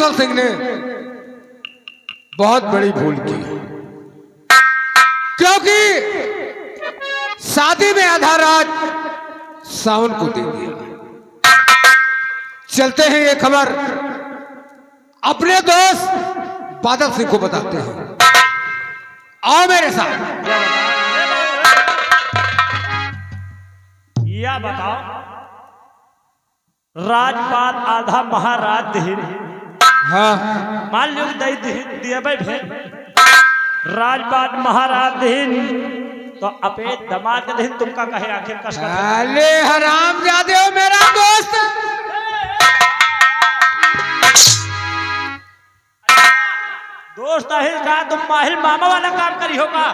बादल सिंह ने बहुत बड़ी भूल की, क्योंकि शादी में आधा राज सावन को दे दिया। चलते हैं ये खबर अपने दोस्त बादल सिंह को बताते हैं। आओ मेरे साथ। या बताओ, राजपाट आधा महाराज दहीन, हाँ मान लो दही दिए भाई राजपाट महाराज दहीन, तो अपे दमाद के दहीन तुमका कहे आखिर कस अरे हराम जादे हो मेरा दोस्त। दोस्त है का तुम माहिल मामा वाला काम करी होगा।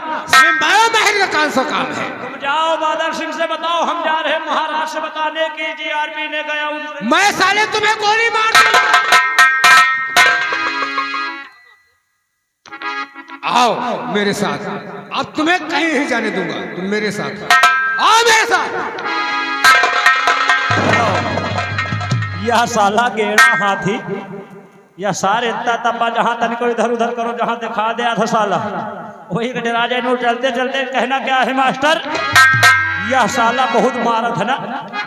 माया माहिर का कौन सा काम है? तुम जाओ बादल सिंह से बताओ, हम जा रहे हैं महाराज से बताने की जीआरपी ने गया उनसे। मैं साले तुम्हें गोली मार दूंगा। आओ मेरे साथ, अब तुम्हें कहीं नहीं जाने दूंगा, तुम मेरे साथ आओ मेरे साथ। यह साला गेड़ा हाथी या सारे इतना तब्बा जहां तनिको इधर उधर करो जहां दिखा दे आधा साला वही राजा नूर चलते चलते कहना क्या है मास्टर, यह साला बहुत मारत है ना,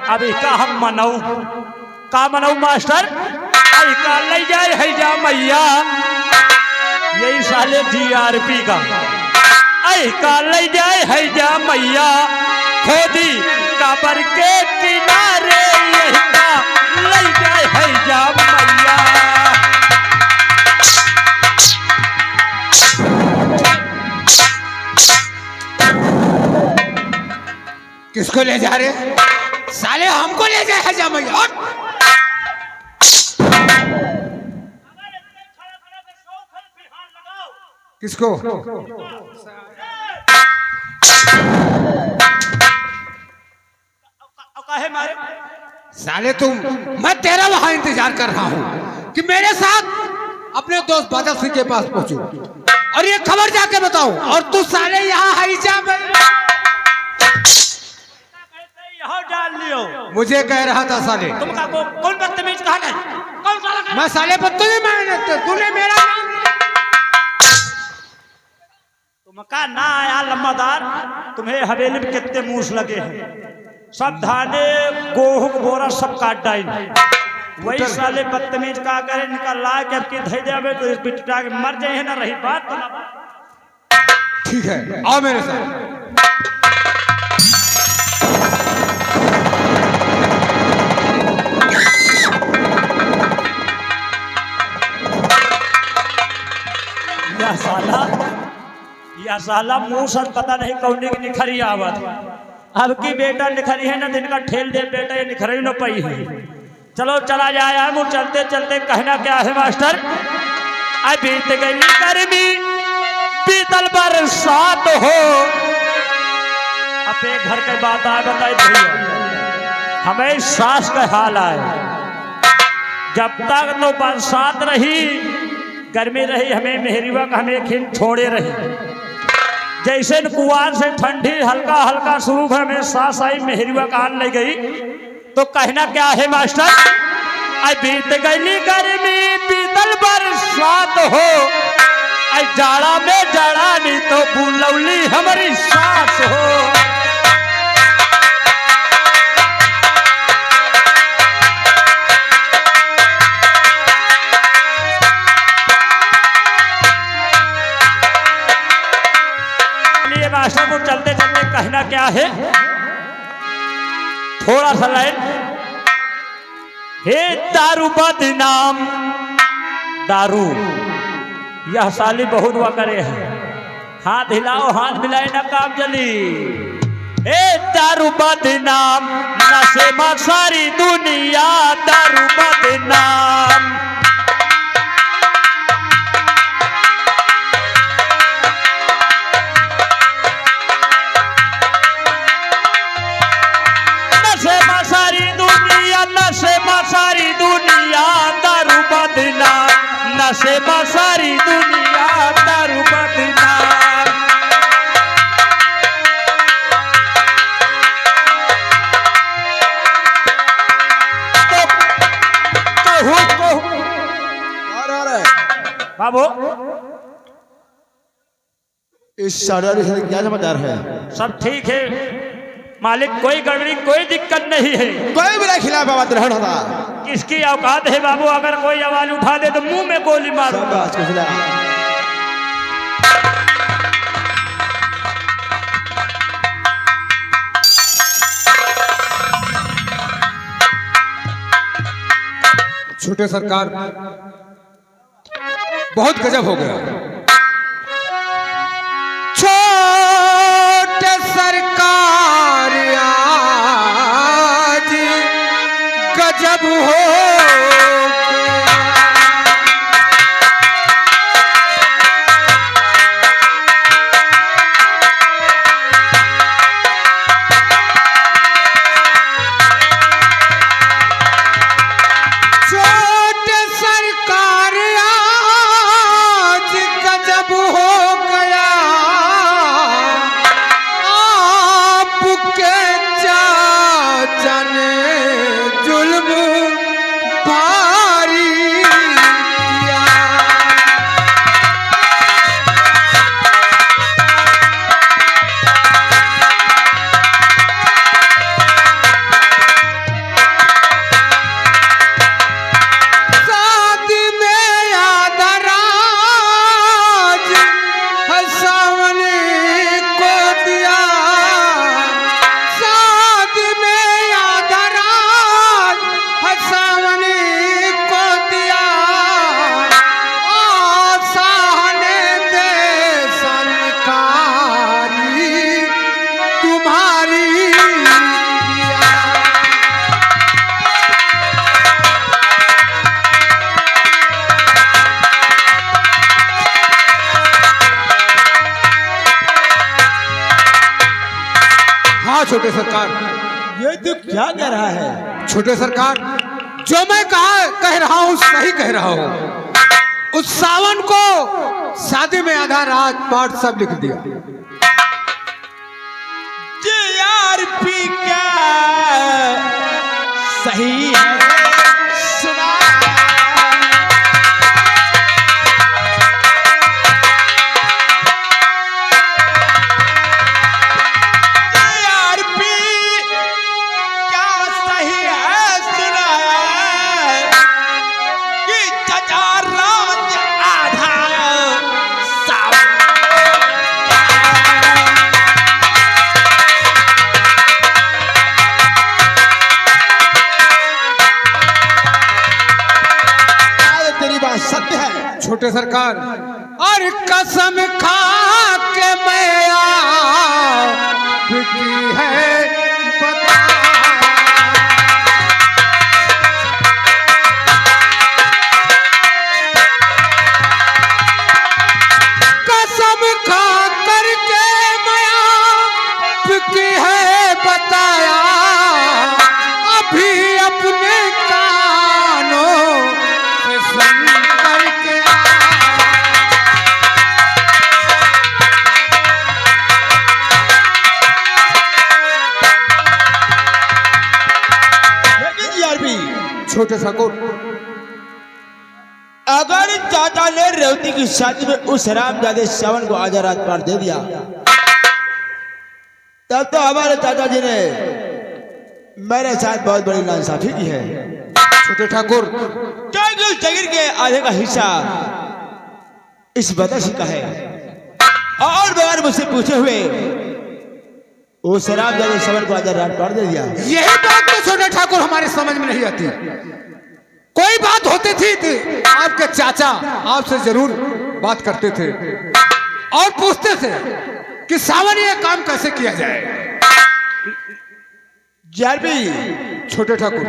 अभी का हम मनाऊ का मनाऊ मास्टर, आई का ले जाए है जा मैया, यही साले जीआरपी का आई का ले जाए है जा मैया, खोदी काबर के किनारे यही का ले जाए है जा मैया। किसको ले जा रहे साले? हमको ले जाए हजा मैया। किसको? काहे मारे? साले तुम, मैं तेरा वहां इंतजार कर रहा हूं कि मेरे साथ अपने दोस्त बादल सिंह के पास पहुंचू और ये खबर जाके बताऊं, और तू साले यहाँ हईजा डाल लियो। मुझे कह रहा था साले। तुमका कौन बदतमीज कहा है? कौन साला? मैं साले बदतमीज माने, तूने मेरा नाम तुमका ना आया लम्बादार, तुम्हें हवेली में कितने मूस लगे हैं, सब धाने गोहूं बोरा सब काट डाइन, वही साले बदतमीज का करे निकल ला के अब की धै देवे तो इस बिट्टा के मर जाए ना, रही बात तो ना। ठीक है, आओ मेरे साथ। या साला मुंह सर पता नहीं कौन की निखरी आवत, अब की बेटा निखरी है ना, दिन का ठेल दे बेटा ये निखरी न पई है। चलो चला जाए मुँह चलते चलते कहना क्या है मास्टर, अभी बीत गई गर्मी बीतल बरसात हो, अपने घर के बात आए बताए भैया, हमें सास का हाल आए, जब तक तो बरसात रही गर्मी रही हमें मेहरीवा का हमें खिन छोड़े रही, जैसे कुआर से ठंडी हल्का हल्का शुरू है हमें सांस आई मेहरीवा कान ले गई, तो कहना क्या है मास्टर, आई बीत गई गर्मी बीतल बरसात हो, आई जाड़ा में जाड़ा नहीं तो बुलौली हमारी सास हो। मास्टर को चलते चलते कहना क्या है, थोड़ा सा लाइन, हे दारू बदनाम दारू, यह साली बहुत हुआ करे है, हाथ हिलाओ हाथ मिलाए ना काम जली, हे दारू बदनाम नशे में सारी दुनिया, दारू बदनाम सारी दुनिया दारू बदनाम, नशे में सारी दुनिया दारू बदनाम। तो कहूँ इस सागर से क्या समाचार है? सब ठीक है मालिक, कोई गड़बड़ी कोई दिक्कत नहीं है। कोई मेरे खिलाफ बात नहीं होता। किसकी औकात है बाबू, अगर कोई आवाज उठा दे तो मुंह में गोली मारो। शाबाश कुशला। छोटे सरकार, बहुत गजब हो गया। छोटे सरकार आज गजब हो छोटे सरकार। ये तू क्या कह रहा है? छोटे सरकार, जो मैं कह रहा हूँ सही कह रहा हूँ। उस सावन को शादी में आधा रात पाठ सब लिख दिया। जीआरपी क्या सही है? सुना छोटे सरकार, और कसम खा के मैं आपकी है बता। कसम खा करके मैं आपकी है बताया, अभी अपने कानों से सुन करके छोटे ठाकुर, अगर चाचा ने रेवती की शादी में उस हरामजादे श्रवण को आधा रात पार दे दिया, तब तो हमारे चाचा जी ने मेरे साथ बहुत बड़ी नाइंसाफी की है। छोटे ठाकुर, जगीर के आधे का हिस्सा इस बदश का है, और बगैर मुझसे पूछे हुए उस हरामजादे श्रवण को आधा रात पार दे दिया। यही बात तो छोटे ठाकुर हमारे समझ में नहीं आती। कोई बात होती थी तो आपके चाचा आपसे जरूर बात करते थे और पूछते थे कि सावन ये काम कैसे किया जाए। जारबी, छोटे ठाकुर,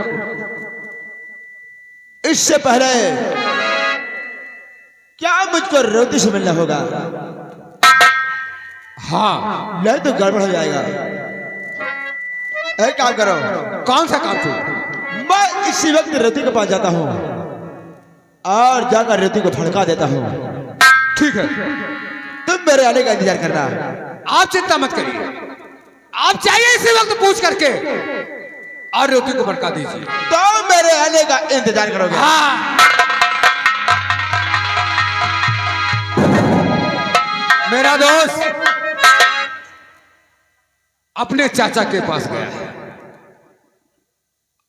इससे पहले क्या मुझको रेवती से मिलना होगा? हाँ, नहीं तो गड़बड़ हो जाएगा। एक काम करो। कौन सा काम थे? मैं इसी वक्त रेवती के पास जाता हूँ और जाकर रेवती को भड़का देता हूँ। ठीक है, तुम मेरे आने का इंतजार करना। आप चिंता मत करिए, आप चाहिए इसी वक्त पूछ करके और रेवती को भड़का दीजिए। तो मेरे आने का इंतजार करोगे? हाँ। मेरा दोस्त अपने चाचा के पास गया है,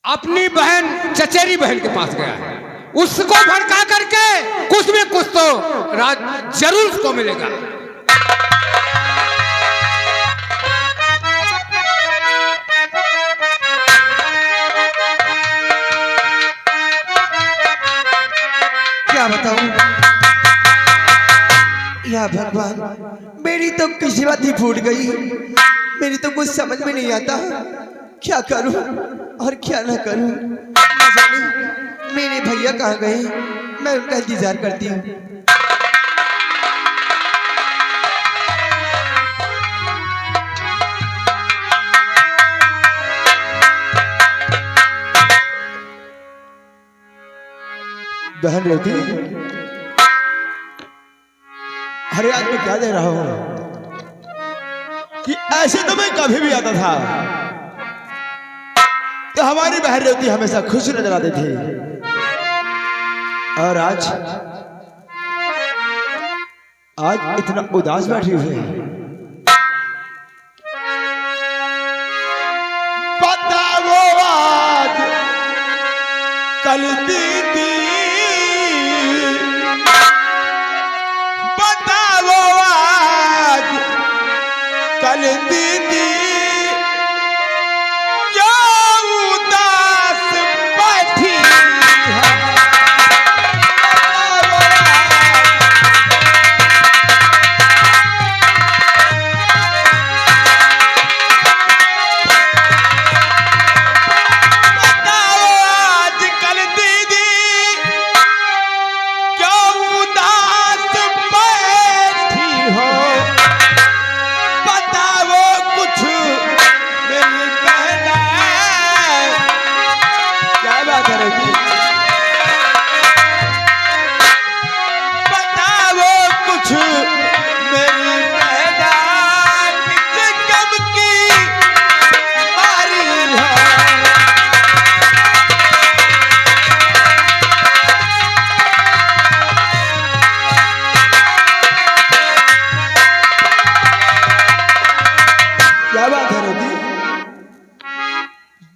अपनी बहन चचेरी बहन के पास गया है, उसको भड़का करके कुछ में कुछ तो राज जरूर उसको मिलेगा। क्या बताऊं या भगवान, मेरी तो किस्मत ही फूट गई। मेरी तो कुछ समझ में नहीं आता, क्या करूं और क्या ना करूं। ना जाने मेरे भैया कहाँ गए, मैं उनका इंतजार करती हूँ। बहन रेवती, अरे आज मैं क्या दे रहा हूं कि ऐसे तो मैं कभी भी आता था तो हमारी बहन रेवती हमेशा खुश नजर आती थी, और आज इतना उदास बैठी हुई है। पता वो आज कल दीदी, बताओ आज कल दीदी, क्या उदास बैठी है। बताओ आज कल दीदी, क्या उदास बैठी हो। बताओ कुछ मेरी बहना, क्या बात है रेवती, बताओ कुछ मेरी बहना, किस गम की मारी है। क्या बात है रेवती,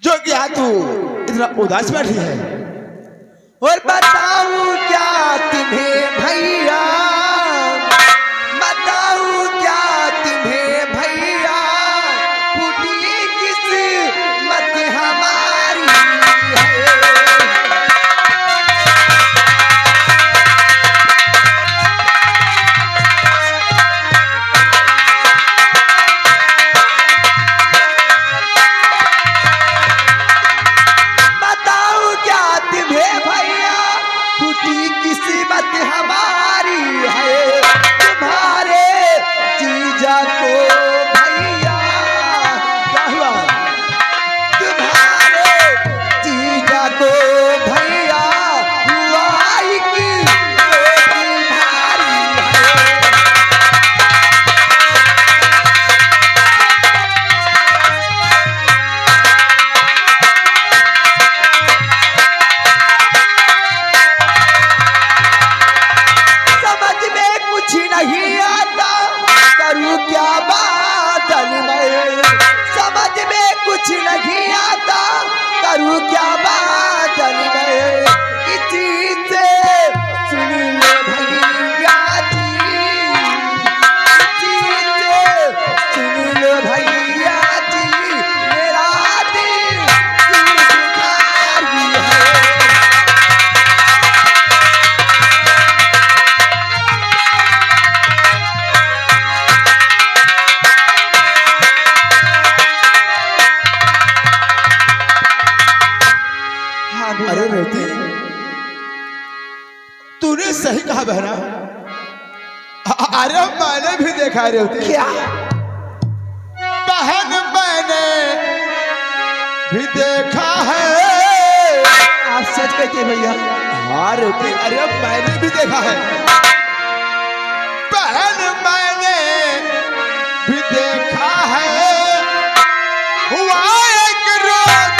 जो कि आज तू इतना उदास बैठी है। और बताऊं क्या तुम्हें भैया, बताऊं क्या तुम्हें भैया, फूटी किस्मत हमारी है। बताऊं क्या तुम्हें भैया, फूटी किस्मत हमारी है। तुम्हारे जीजा को भैया, क्या हुआ? तुम्हारे जीजा को भैया, हुआ की भारी है। समझ में कुछ नहीं आता, करूं क्या बादल में। समझ में कुछ नहीं आता, करूं क्या बादल में। इसी से सुन लो भैया जी, इसी से सुन लो भैया जी, मेरा दिल तुम्हारी है। अरे रेवती, तूने सही कहा बहना। अरे मैंने भी देखा है रेवती, क्या बहन मैंने भी देखा है। आप सच कहते हैं भैया? हाँ रेवती, अरे मैंने भी देखा है। बहन मैंने भी देखा है, हुआ एक रोज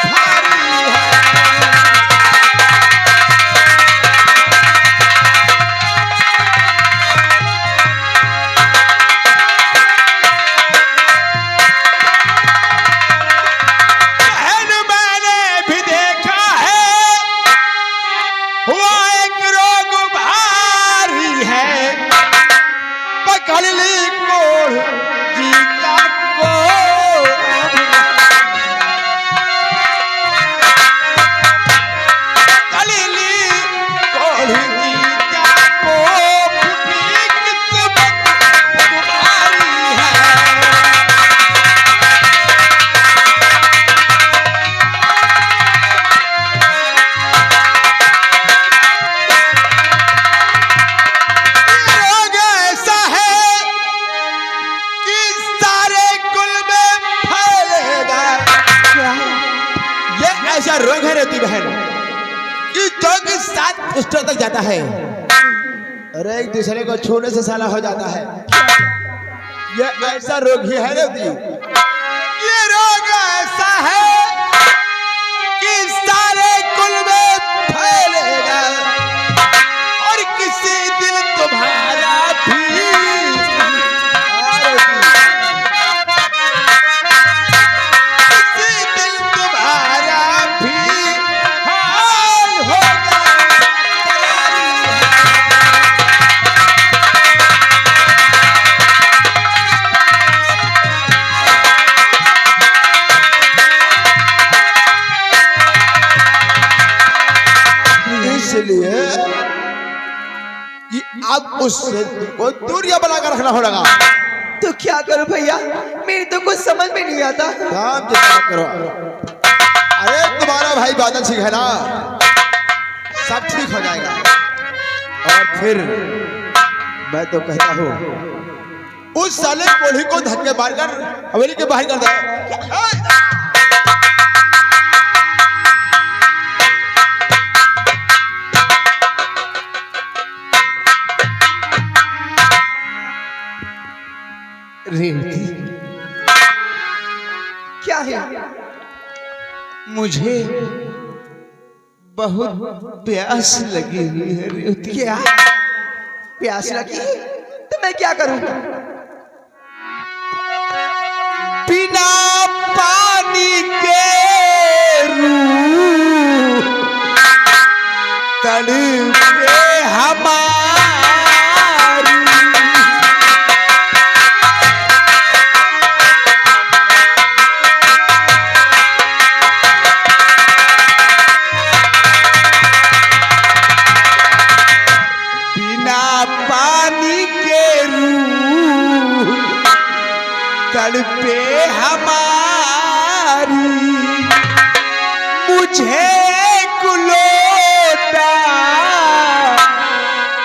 भारी है। कोढ़ जी का कोढ़ कलीली कोढ़ जी का कोढ़ फूटी किस्मत तुम्हारी है। रोग ऐसा है कि सारे कुल में फैलेगा। ये ऐसा रोग है रेवती बहन कि जो कि 7 पुष्टों तक जाता है और एक दूसरे को छूने से साला हो जाता है। ये ऐसा रोग ही है रेवती। ये रोग ऐसा है कि सारे कुल में फैलेगा और किसी दिन तुम्हारा भी किसी दिन तुम्हारा भी हाल होगा। इसलिए कि आप उससे को दूरियां बनाकर रखना होगा। तो क्या करूं भैया, मेरी तो कुछ समझ में नहीं आता। काम जितना करो। अरे तुम्हारा भाई बादल सिंह है ना, सब ठीक हो जाएगा। और फिर मैं तो कहता हूँ उस साले कोढ़ी को धक्के मारकर हवेली के बाहर कर दो। रेवती क्या है? मुझे बहुत प्यास लगी हुई है रेवती। क्या प्यास लगी? तो मैं क्या करूं? बिना पानी के रूह तड़पे हमारी। बिना पानी के रूह तड़पे हमारी। मुझे गुलोटा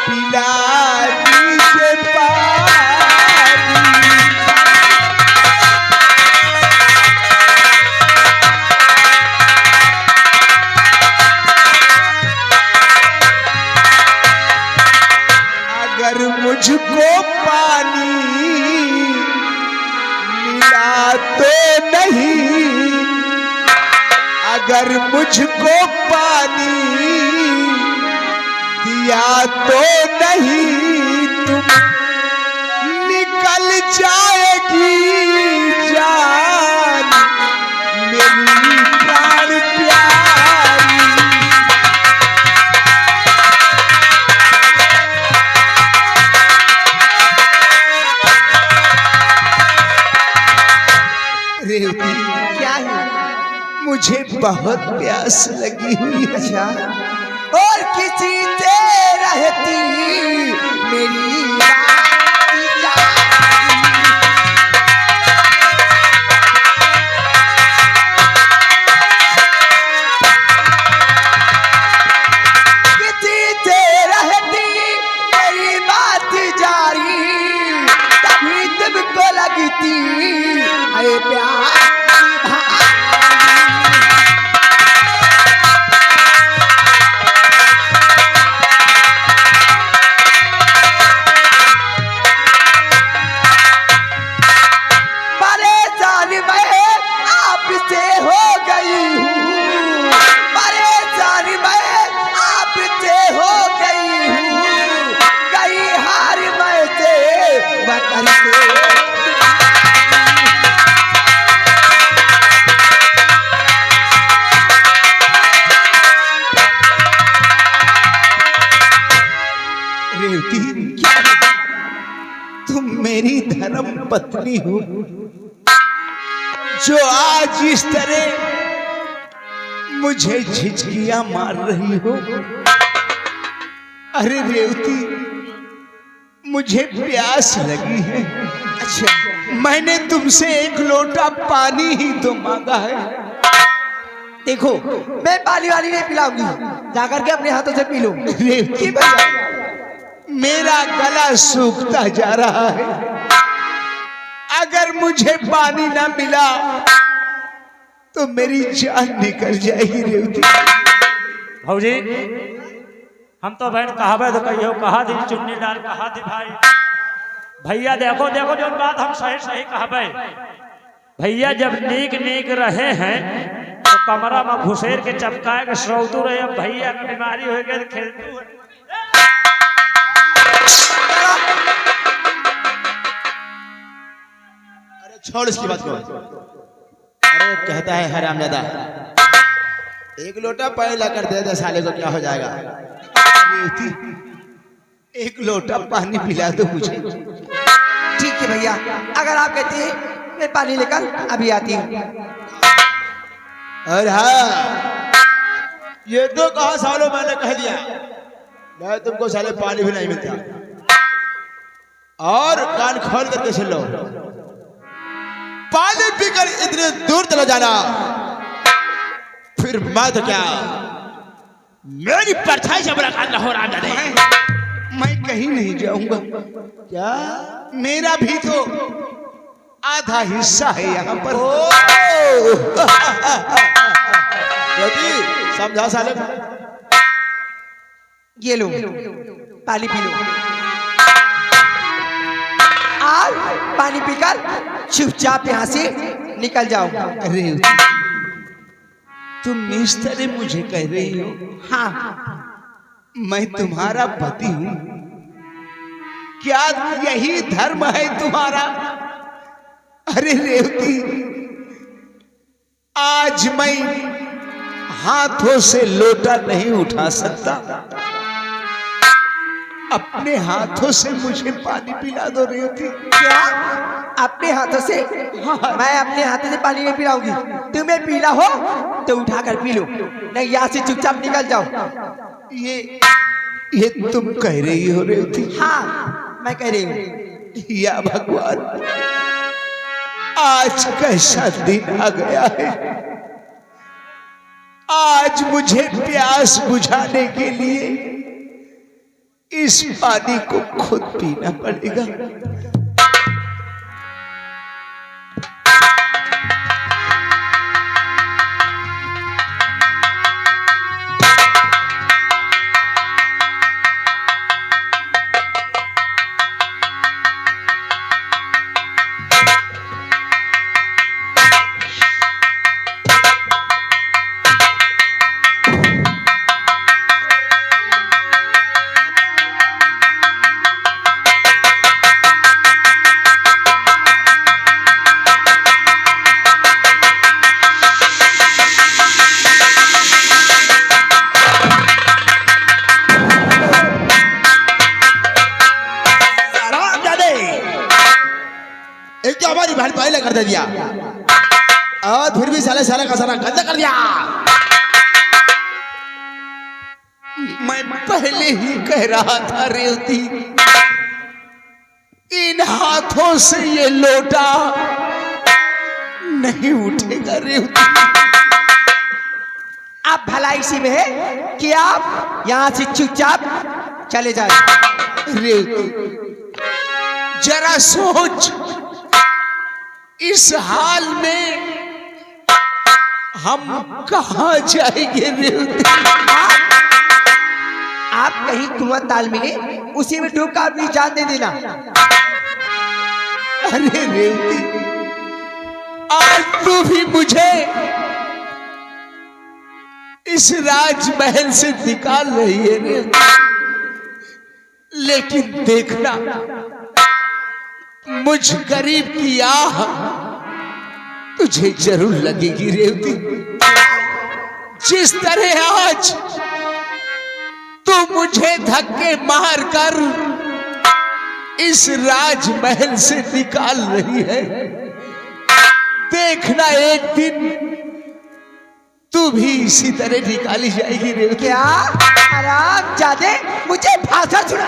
पिला दीजिए पानी। अगर मुझको पानी मिला तो नहीं, अगर मुझको पानी दिया तो नहीं, तुम निकल जाएगी जान मेरी प्राण प्यारी। रेवती क्या है? मुझे बहुत प्यास लगी हुई है। अच्छा, और किसी से रहती मेरी बात जाती। किसी से रहती मेरी बात जारी, तभी तुमको लगती है प्यार की भारी। परेशान मैं आपसे हो गई हूँ, परेशान मैं आपसे हो गई हूँ। गई हार मैं से बकर से। रेवती तुम मेरी धर्म पत्नी हो जो आज इस तरह मुझे झिझकियां मार रही हो। अरे रेवती, मुझे प्यास लगी है। अच्छा, मैंने तुमसे एक लोटा पानी ही तो मांगा है। देखो, मैं पानी वाली नहीं पिलाऊंगी, जाकर के अपने हाथों से पी लो। रेवती भैया, मेरा गला सूखता जा रहा है। अगर मुझे पानी ना मिला तो मेरी जान निकल जाएगी। रेवती भौजी, हम तो बहन कहावे तो कहियो, कहा दी चुन्नी लाल, कहा दी भाई। भैया देखो देखो, जो बात हम सही सही कहबे। भैया जब नीक नीक रहे हैं तो कमरा में घुसेर के चपकाए के श्रौतू रहे। अब भैया की बीमारी हो गई तो खेलतू है। अरे छोड़ इसकी बात को। अरे कहता है हरामजादा, एक लोटा पानी लाकर दे दे, साले को क्या हो जाएगा। रेवती, एक लोटा पानी पिला दो मुझे। ठीक है भैया, अगर आप कहते हैं मैं पानी लेकर अभी आती हूँ। और हाँ, ये तो कहा सालों मैंने कह दिया, मैं तुमको साले पानी भी नहीं मिलता। और कान खोल करके सुन लो, पानी पीकर इतने दूर चला जाना, फिर मैं तो क्या, मेरी परछाई से मुलाकात न हो रहा। मैं कहीं नहीं जाऊंगा। क्या? मेरा भी तो आधा हिस्सा है यहाँ पर। समझा साले? ये लो, पानी पी लो। आज पानी पीकर चुपचाप यहाँ से निकल जाओ। अरे तुम इस तरह मुझे कह रही हो? हाँ, मैं तुम्हारा पति हूं, क्या यही धर्म है तुम्हारा? अरे रेवती, आज मैं हाथों से लोटा नहीं उठा सकता, अपने हाथों से मुझे पानी पिला दो रेवती। क्या अपने हाथों से? मैं अपने हाथों से पानी नहीं पिलाऊंगी। तुम्हें पीना हो तो उठाकर पी लो, नहीं यहाँ से चुपचाप निकल जाओ। ये तुम कह रही हो रेवती? हाँ, मैं कह रही हूँ। या भगवान, आज कैसा दिन आ गया है। आज मुझे प्यास बुझाने के लिए इस पानी को खुद पीना पड़ेगा। हमारी बहन पहले कर दे दिया और फिर भी साले सारा का सारा गंदा कर दिया। मैं पहले ही कह रहा था रेवती, इन हाथों से ये लोटा नहीं उठेगा रेवती। आप भला इसी में है कि आप यहाँ से चुपचाप चले जाए। रेवती, जरा सोच, इस हाल में हम कहाँ जाएंगे रेवती? आप कहीं कुआं ताल मिले उसी में डूब कर अपनी जान दे देना। अरे रेवती, आज तू भी मुझे इस राजमहल से निकाल रही है रेवती, लेकिन देखना, मुझ गरीब की आह तुझे जरूर लगेगी रेवती। जिस तरह आज तू मुझे धक्के मारकर इस राजमहल से निकाल रही है। देखना एक दिन तू भी इसी तरह निकाली जाएगी रेवती। क्या आराम जादे मुझे भाषण सुना।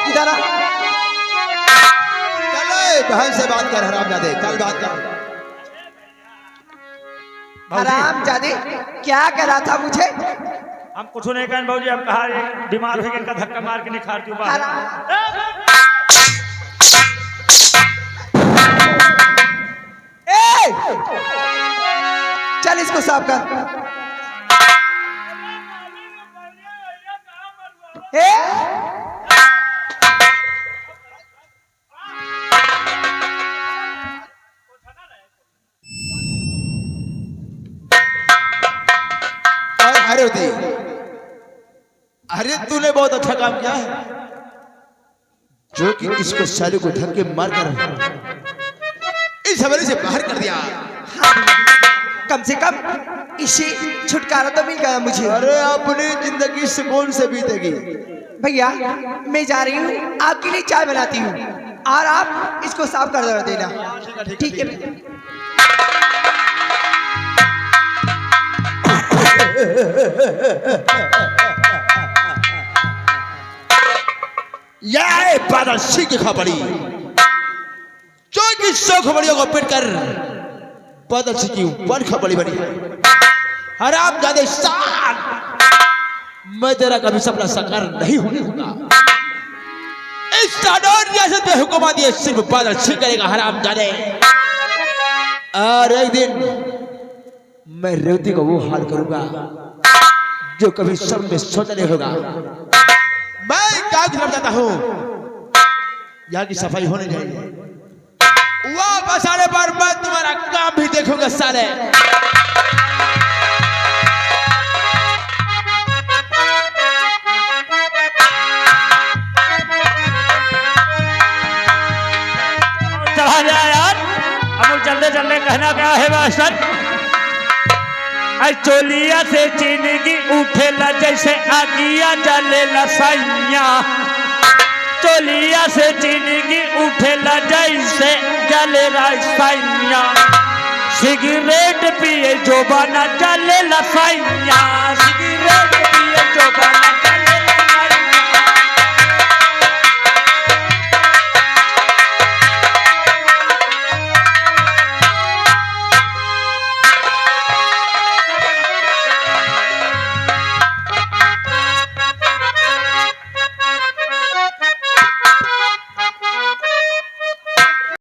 इधर आ। चलो बहन से बात कर हरामजादे, चल बात कर। आराम जादे क्या करा था मुझे? हम कुछ नहीं कहन बाबूजी, हम कहा बीमार हो गए, इनका धक्का मार के निखार क्यों बाहर। चल इसको साफ कर। अरे होती, अरे तूने बहुत अच्छा काम किया है जो कि इसको साले को धक्के मार कर इस हवेली से बाहर कर दिया। कम से कम इसे छुटकारा तो मिल गया मुझे। अरे अपनी जिंदगी सुकून से बीतेगी। भैया मैं जा रही हूँ, आपके लिए चाय बनाती हूँ और आप इसको साफ कर देना। ठीक है। ये बादल सिंह की खबरी जो कि 100 खबरियों को पिट कर बादल सिंह की वन खबरी बनी है। हराम जादे साथ मैं तेरा कभी सपना साकार नहीं होने दूंगा। इस साडोर रियासत में हुक्म दिए सिर्फ बादल सिंह करेगा हराम जादे। और एक दिन मैं रेवती को वो हाल करूंगा जो कभी सब में सोचा नहीं होगा। मैं गांव की तरफ जाता हूँ, यहाँ की सफाई होने चाहिए। वापस आने पर मैं तुम्हारा काम भी देखूंगा साले। चढ़ा जा यार, अमूल चलते चलते कहना क्या है मास्टर। चोलिया से चिनगी उठेला जैसे आगिया जलेला सैया। चोलिया से चिनगी उठेला जैसे जलेला सैया। सिगरेट पिए जो बना जलेला सैया।